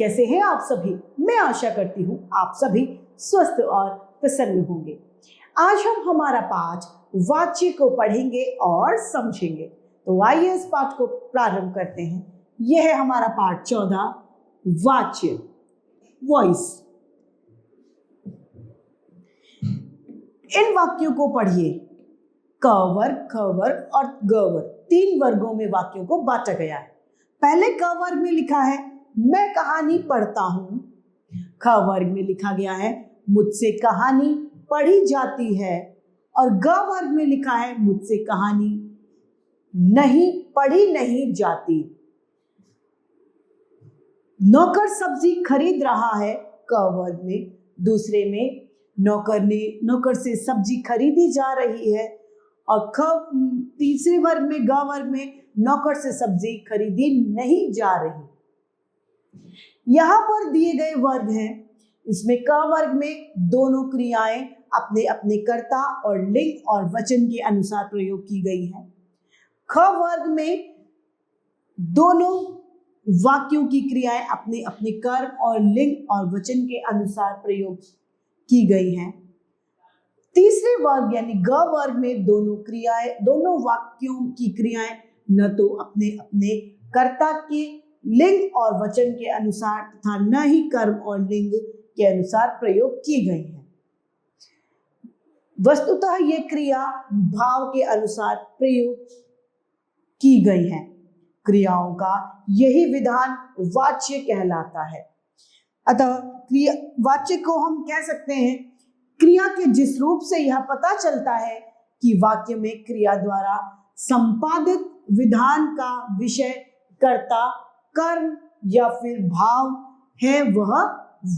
कैसे हैं आप सभी? मैं आशा करती हूँ आप सभी स्वस्थ और प्रसन्न होंगे। आज हम हमारा पाठ वाच्य को पढ़ेंगे और समझेंगे। तो आइए इस पाठ को प्रारंभ करते हैं। यह है हमारा पाठ 14, वाच्य, वॉइस। इन वाक्यों को पढ़िए। क वर्ग, ख वर्ग और ग वर्ग, 3 वर्गों में वाक्यों को बांटा गया है। पहले क वर्ग में लिखा है मैं कहानी पढ़ता हूं। ख वर्ग में लिखा गया है मुझसे कहानी पढ़ी जाती है। और ग वर्ग में लिखा है मुझसे कहानी नहीं पढ़ी नहीं जाती। नौकर सब्जी खरीद रहा है क वर्ग में। दूसरे में नौकर से सब्जी खरीदी जा रही है। और तीसरे वर्ग में ग वर्ग में नौकर से सब्जी खरीदी नहीं जा रही। यहां पर दिए गए वर्ग हैं। इसमें क वर्ग में दोनों क्रियाएं अपने अपने कर्ता और लिंग और वचन के अनुसार प्रयोग की गई हैं। ख वर्ग में दोनों वाक्यों की क्रियाएं अपने अपने कर्म और लिंग और वचन के अनुसार प्रयोग की गई हैं। तीसरे वर्ग यानी ग वर्ग में दोनों वाक्यों की क्रियाएं न तो अपने अपने कर्ता के लिंग और वचन के अनुसार तथा न ही कर्म और लिंग के अनुसार प्रयोग की गई है। वस्तुतः ये क्रिया भाव के अनुसार प्रयोग की गई है। क्रियाओं का यही विधान वाच्य कहलाता है। अतः वाच्य को हम कह सकते हैं क्रिया के जिस रूप से यह पता चलता है कि वाक्य में क्रिया द्वारा संपादित विधान का विषय कर्ता कर्म या फिर भाव है, वह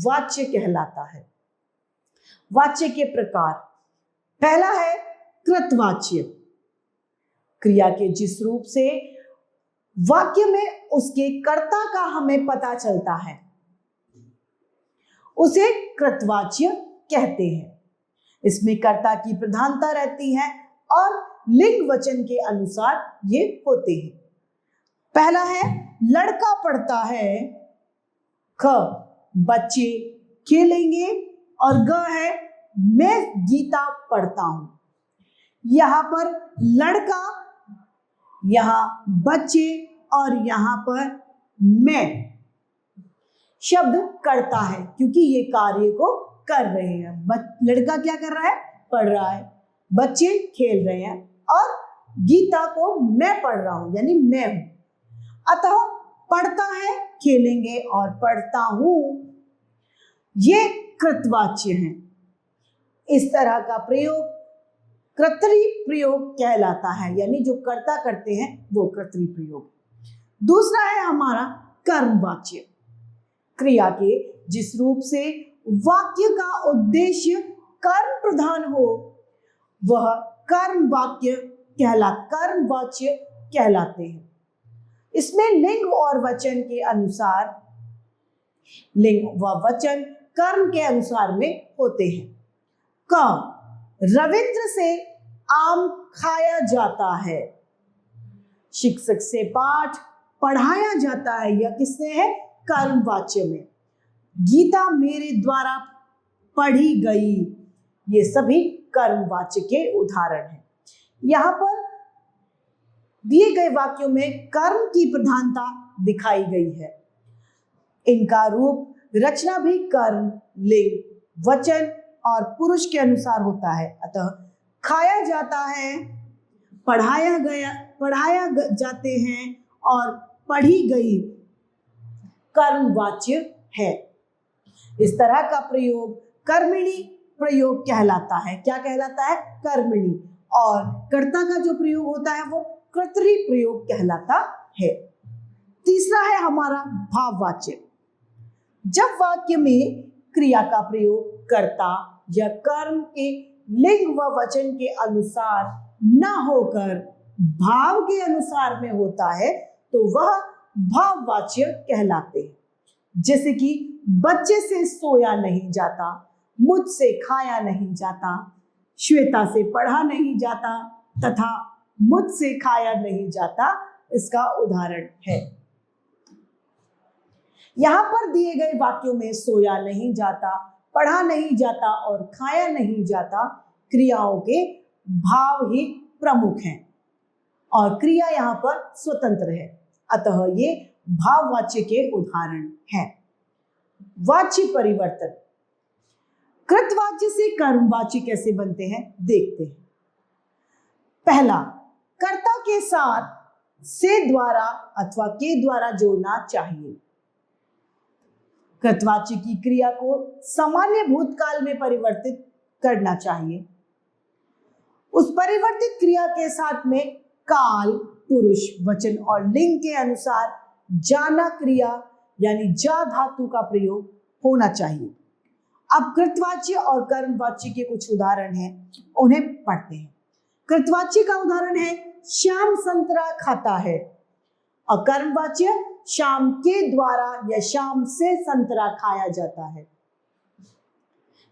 वाच्य कहलाता है। वाच्य के प्रकार, पहला है कृतवाच्य। क्रिया के जिस रूप से वाक्य में उसके कर्ता का हमें पता चलता है उसे कृतवाच्य कहते हैं। इसमें कर्ता की प्रधानता रहती है और लिंग वचन के अनुसार ये होते हैं। पहला है लड़का पढ़ता है, ख बच्चे खेलेंगे और ग है मैं गीता पढ़ता हूं। यहां पर लड़का, यहां बच्चे और यहां पर मैं शब्द करता है क्योंकि ये कार्य को कर रहे हैं। लड़का क्या कर रहा है? पढ़ रहा है। बच्चे खेल रहे हैं और गीता को मैं पढ़ रहा हूं यानी मैं हूं। अतः पढ़ता है, खेलेंगे और पढ़ता हूं, ये कृतवाच्य हैं। इस तरह का प्रयोग कर्तरी प्रयोग कहलाता है, यानी जो कर्ता करते हैं वो कर्तरी प्रयोग। दूसरा है हमारा कर्मवाच्य। क्रिया के जिस रूप से वाक्य का उद्देश्य कर्म प्रधान हो वह कर्मवाच्य कहलाते हैं। इसमें लिंग और वचन के अनुसार, लिंग व वचन कर्म के अनुसार में होते हैं। क रविंद्र से आम खाया जाता है। शिक्षक से पाठ पढ़ाया जाता है, यह किससे है? कर्मवाच्य में। गीता मेरे द्वारा पढ़ी गई, ये सभी कर्मवाच्य के उदाहरण हैं। यहां पर दिए गए वाक्यों में कर्म की प्रधानता दिखाई गई है। इनका रूप रचना भी कर्म, लिंग, वचन और पुरुष के अनुसार होता है। अतः खाया जाता है, पढ़ाया जाते हैं और पढ़ी गई कर्मवाच्य है। इस तरह का प्रयोग कर्मणि प्रयोग कहलाता है। क्या कहलाता है? कर्मणि। और कर्ता का जो प्रयोग होता है वो कर्तरी प्रयोग कहलाता है। तीसरा है हमारा भाववाच्य। जब वाक्य में क्रिया का प्रयोग कर्ता या कर्म के लिंग व वचन के अनुसार न होकर भाव के अनुसार में होता है तो वह भाववाच्य कहलाते हैं। जैसे कि बच्चे से सोया नहीं जाता, मुझसे खाया नहीं जाता, श्वेता से पढ़ा नहीं जाता तथा मुझसे खाया नहीं जाता, इसका उदाहरण है। यहां पर दिए गए वाक्यों में सोया नहीं जाता, पढ़ा नहीं जाता और खाया नहीं जाता क्रियाओं के भाव ही प्रमुख हैं और क्रिया यहां पर स्वतंत्र है, अतः ये भाववाच्य के उदाहरण हैं। वाच्य परिवर्तन। कृतवाच्य से कर्मवाच्य कैसे बनते हैं देखते हैं। पहला, कर्ता के साथ से द्वारा अथवा के द्वारा जोड़ना चाहिए। कृतवाच्य की क्रिया को सामान्य भूतकाल में परिवर्तित करना चाहिए। उस परिवर्तित क्रिया के साथ में काल, पुरुष, वचन और लिंग के अनुसार जाना क्रिया यानी जा धातु का प्रयोग होना चाहिए। अब कृतवाच्य और कर्मवाच्य के कुछ उदाहरण हैं, उन्हें पढ़ते हैं। कृतवाच्य का उदाहरण है श्याम संतरा खाता है और कर्मवाच्य श्याम के द्वारा या श्याम से संतरा खाया जाता है।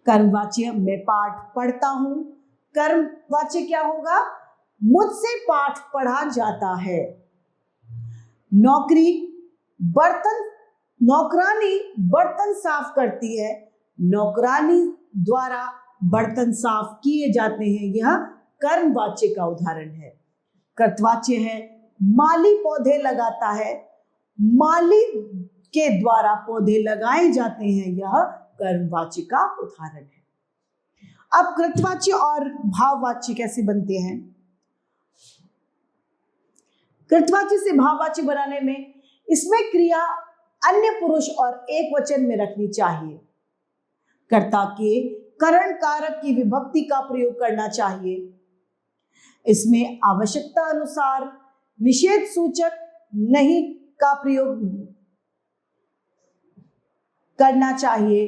कर्मवाच्य मैं पाठ पढ़ता हूं, कर्मवाच्य क्या होगा? मुझसे पाठ पढ़ा जाता है। नौकरी, नौकरानी बर्तन साफ करती है, नौकरानी द्वारा बर्तन साफ किए जाते हैं, यह कर्मवाच्य का उदाहरण है। कृतवाच्य है माली पौधे लगाता है, माली के द्वारा पौधे लगाए जाते हैं, यह कर्मवाच्य का उदाहरण है। अब कृतवाच्य और भाववाच्य कैसे बनते हैं? कृतवाच्य से भाववाच्य बनाने में इसमें क्रिया अन्य पुरुष और एक वचन में रखनी चाहिए। कर्ता के करण कारक की विभक्ति का प्रयोग करना चाहिए। इसमें आवश्यकता अनुसार निषेध सूचक नहीं का प्रयोग करना चाहिए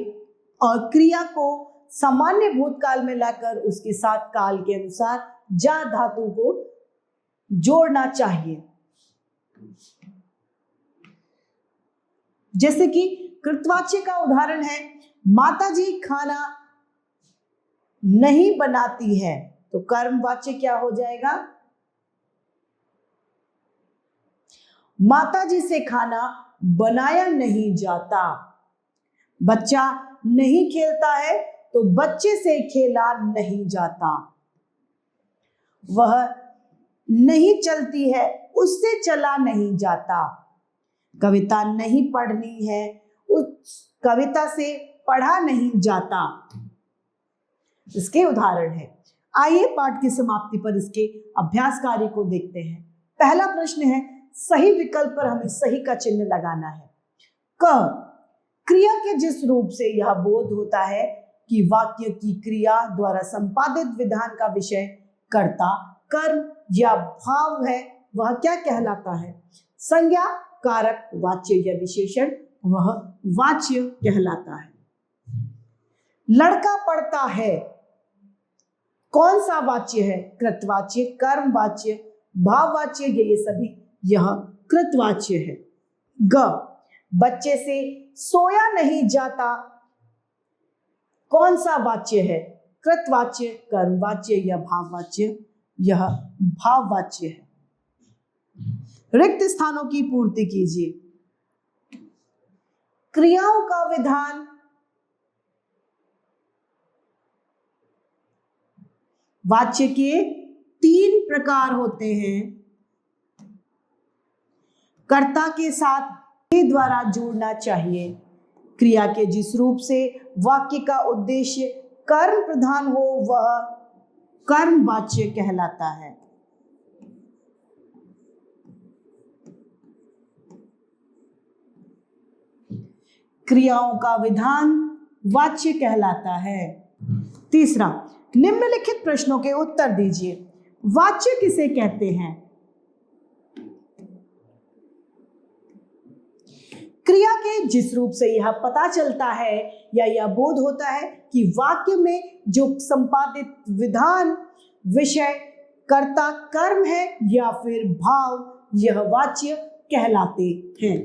और क्रिया को सामान्य भूतकाल में लाकर उसके साथ काल के अनुसार जा धातु को जोड़ना चाहिए। जैसे कि कृतवाच्य का उदाहरण है माताजी खाना नहीं बनाती है, तो कर्मवाच्य क्या हो जाएगा? माताजी से खाना बनाया नहीं जाता। बच्चा नहीं खेलता है तो बच्चे से खेला नहीं जाता। वह नहीं चलती है, उससे चला नहीं जाता। कविता नहीं पढ़नी है, उस कविता से पढ़ा नहीं जाता। इसके उदाहरण है। आइए पाठ की समाप्ति पर इसके अभ्यास कार्य को देखते हैं। पहला प्रश्न है सही विकल्प पर हमें सही का चिन्ह लगाना है। क, क्रिया के जिस रूप से यह बोध होता है कि वाक्य की क्रिया द्वारा संपादित विधान का विषय कर्ता, कर्म या भाव है, वह क्या कहलाता है? संज्ञा, कारक, वाच्य या विशेषण, वह वाच्य कहलाता है। लड़का पढ़ता है, कौन सा वाच्य है? कृतवाच्य, कर्मवाच्य, भाववाच्य, ये सभी यह कृतवाच्य है। ग, बच्चे से सोया नहीं जाता, कौन सा वाच्य है? कृतवाच्य, कर्मवाच्य या भाववाच्य, यह भाववाच्य है। रिक्त स्थानों की पूर्ति कीजिए। क्रियाओं का विधान वाच्य के 3 प्रकार होते हैं। कर्ता के साथ के द्वारा जोड़ना चाहिए। क्रिया के जिस रूप से वाक्य का उद्देश्य कर्म प्रधान हो वह कर्मवाच्य कहलाता है। क्रियाओं का विधान वाच्य कहलाता है। तीसरा, निम्नलिखित प्रश्नों के उत्तर दीजिए। वाच्य किसे कहते हैं? क्रिया के जिस रूप से यह पता चलता है या यह बोध होता है कि वाक्य में जो संपादित विधान विषय कर्ता कर्म है या फिर भाव, यह वाच्य कहलाते हैं।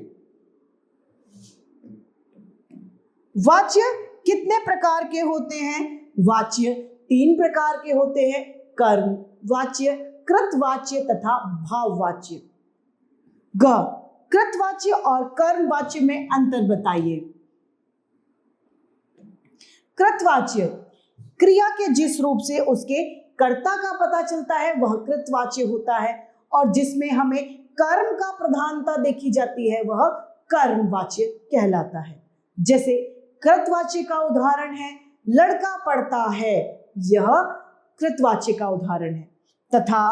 वाच्य कितने प्रकार के होते हैं? वाच्य 3 प्रकार के होते हैं। कर्म वाच्य, कृतवाच्य तथा भाववाच्य। ग, कृतवाच्य और कर्मवाच्य में अंतर बताइए। कृतवाच्य क्रिया के जिस रूप से उसके कर्ता का पता चलता है वह कृतवाच्य होता है, और जिसमें हमें कर्म का प्रधानता देखी जाती है वह कर्मवाच्य कहलाता है। जैसे कृतवाच्य का उदाहरण है लड़का पढ़ता है, यह कृतवाच्य का उदाहरण है, तथा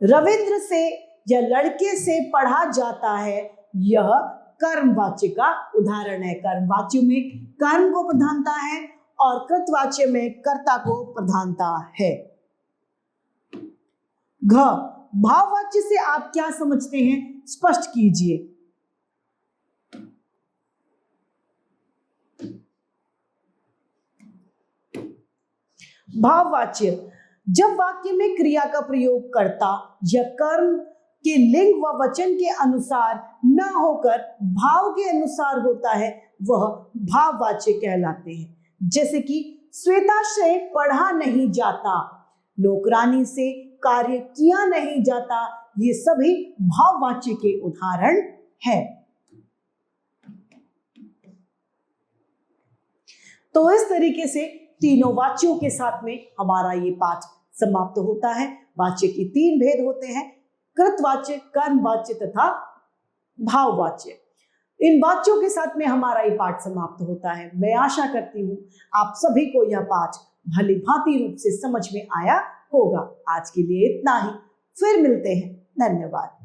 रविंद्र से या लड़के से पढ़ा जाता है, यह कर्मवाच्य का उदाहरण है। कर्मवाच्य में कर्म को प्रधानता है और कृतवाच्य में कर्ता को प्रधानता है। घ भाववाच्य से आप क्या समझते हैं, स्पष्ट कीजिए। भाववाच्य जब वाक्य में क्रिया का प्रयोग कर्ता या कर्म के लिंग व वचन के अनुसार न होकर भाव के अनुसार होता है वह भाववाच्य कहलाते हैं। जैसे कि श्वेता से पढ़ा नहीं जाता, नौकरानी से कार्य किया नहीं जाता, ये सभी भाववाच्य के उदाहरण हैं। तो इस तरीके से तीनों वाच्यों के साथ में हमारा ये पाठ समाप्त होता है। वाच्य की तीन भेद होते हैं, कृतवाच्य, कर्मवाच्य तथा भाववाच्य। इन वाच्यों के साथ में हमारा ये पाठ समाप्त होता है। मैं आशा करती हूँ आप सभी को यह पाठ भली भांति रूप से समझ में आया होगा। आज के लिए इतना ही, फिर मिलते हैं। धन्यवाद।